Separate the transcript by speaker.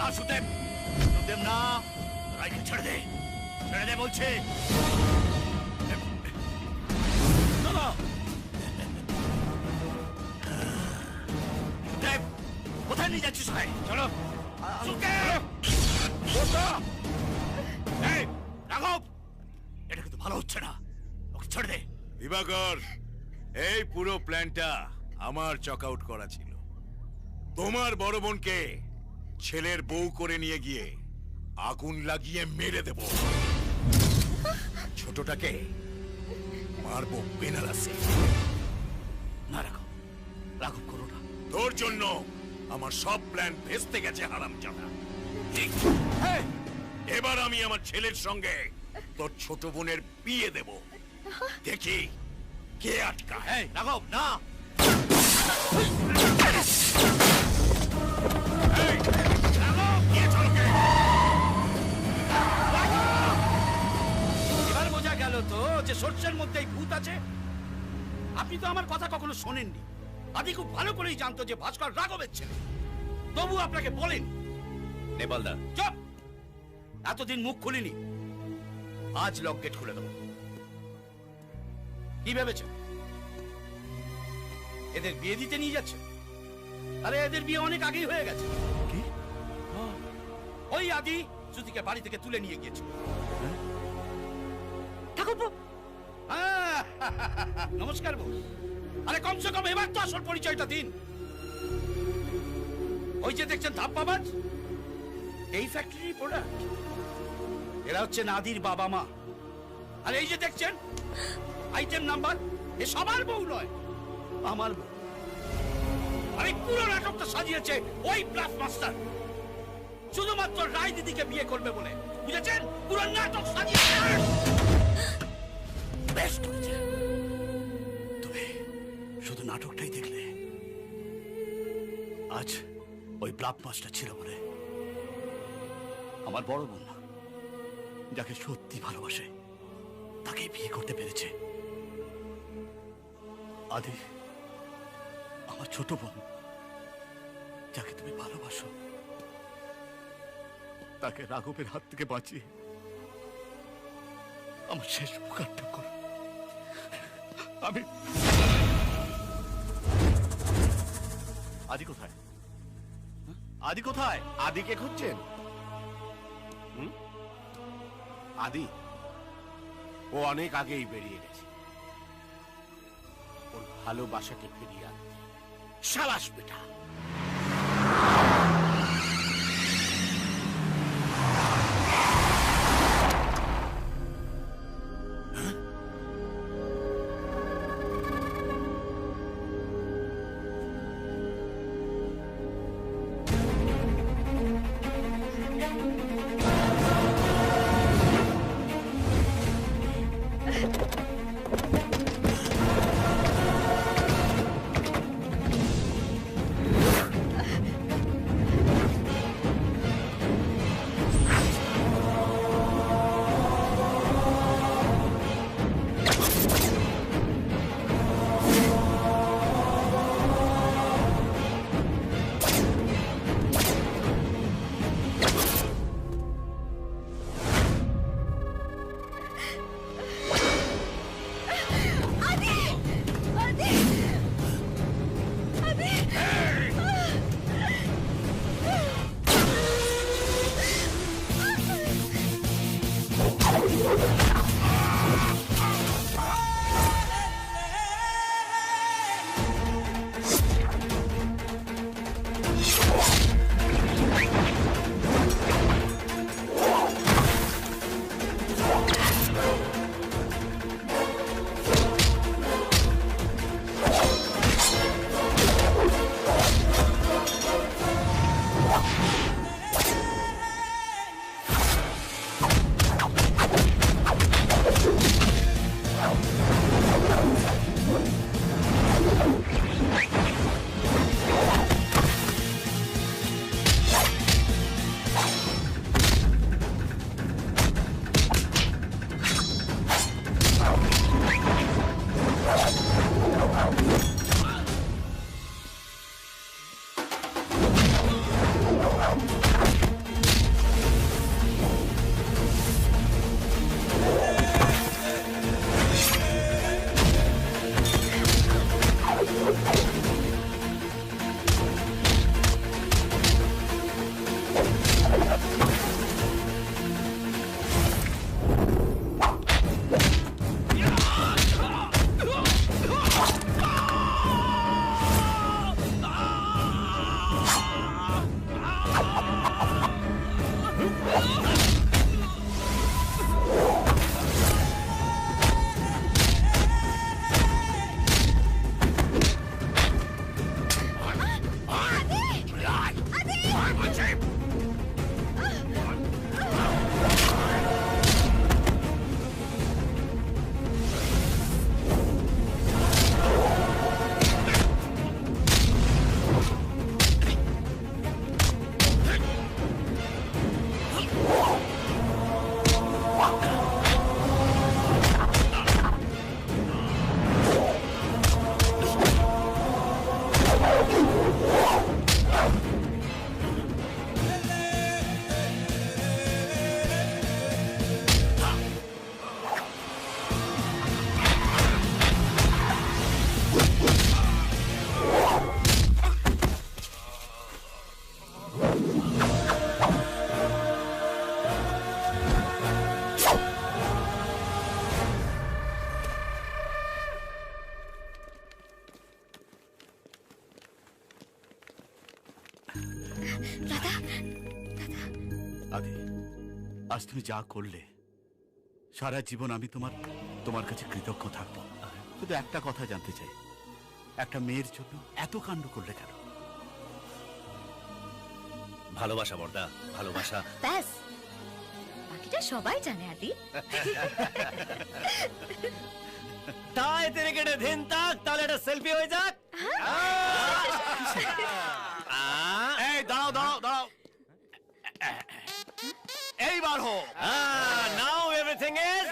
Speaker 1: না সুদেব, সুদেব না, রাইকে ছেড়ে দে, ছেড়ে দে বলছে। সুদেব, কোথায় নিয়ে যাচ্ছিস ভাই? চলো সুদেব। রাঘব, এটা কিন্তু ভালো হচ্ছে না, ওকে ছেড়ে দে।
Speaker 2: দিবাকর, এই পুরো প্ল্যানটা আমার চক আউট করা ছিল। তোমার বড় বোনকে ছেলের বউ করে নিয়ে গিয়ে আগুন লাগিয়ে মেরে দেব, ছোটটাকে মারবো বেনারসে।
Speaker 1: না রাঘব, রাঘব করো না।
Speaker 2: তোর জন্য আমার সব প্ল্যান ভেস্তে গেছে হারামজাদা। এবার আমি আমার ছেলের সঙ্গে তোর ছোট বোনের বিয়ে দেব, দেখি কে আটকা।
Speaker 1: রাঘব না। এবার বোঝা গেল তো যে সর্ষের মধ্যেই ভূত আছে। আপনি তো আমার কথা কখনো শোনেননি। আদি খুব ভালো করেই জানতো যে ভাস্কর রাঘবের ছেলে, তবু আপনাকে বলেন। নেপালদা চুপ, এতদিন মুখ খুলিনি, আজ লক গেট খুলে দেবো। কি ভেবেছেন এদের বিয়ে দিতে নিয়ে যাচ্ছে? আরে এদের বিয়ে অনেক আগেই হয়ে গেছে। কি? ওই আদি শ্রুতিকে বাড়ি থেকে তুলে নিয়ে গিয়েছে। নমস্কার বউ। আরে কমসে কম এবার তো আসল পরিচয়টা দিন। ওই যে দেখছেন ধাপ্পাবাজ, এই ফ্যাক্টরির প্রোডাক্ট। এরা হচ্ছে নাদির বাবা মা। আর এই যে দেখছেন আইটেম নাম্বার, এ সবার বউ নয়, আমার বউ। আর এই পুরো নাটকটা সাজিয়েছে ওই ব্লাফ মাস্টার, শুধুমাত্র রায় দিদিকে বিয়ে করবে বলে। বুঝেছেন? পুরো নাটক সাজিয়েছে। বেশ করেছে, তুমি শুধু নাটকটাই দেখলে। আজ ওই ব্লাফ মাস্টার ছিল বলে আমার বড় বোন যাকে সত্যি ভালোবাসে তাকে বিয়ে করতে পেরেছে। আদি আমার ছোট বোন যাকে তুমি ভালোবাসো, তাকে রাঘবের হাত থেকে বাঁচিয়ে আমার শেষ উপকারটা করো। আমি আদি কোথায়? আদি কোথায়?
Speaker 3: আদিকে খুঁজছেন? আদি ও অনেক আগেই বেরিয়ে গেছে ওর ভালোবাসাকে ফিরিয়ে আনতে। শাবাশ বেটা।
Speaker 1: আদি, আজ তুমি যা করলে সারা জীবন আমি তোমার কাছে কৃতজ্ঞ থাকবো। শুধু একটা কথা জানতে চাই, একটা মেয়ের জন্য এত কাণ্ড করলে কেন?
Speaker 4: ভালোবাসা বর্দা, ভালোবাসা।
Speaker 5: ব্যাস, বাকিটা সবাই জানে আদি।
Speaker 4: তাই তেরে কেটে দিন তাক, তাহলে একটা সেলফি হয়ে যাক।
Speaker 1: এই দাঁড়াও দাঁড়াও দাঁড়াও, এইবার হোক।
Speaker 4: নাও এভরিথিং ইজ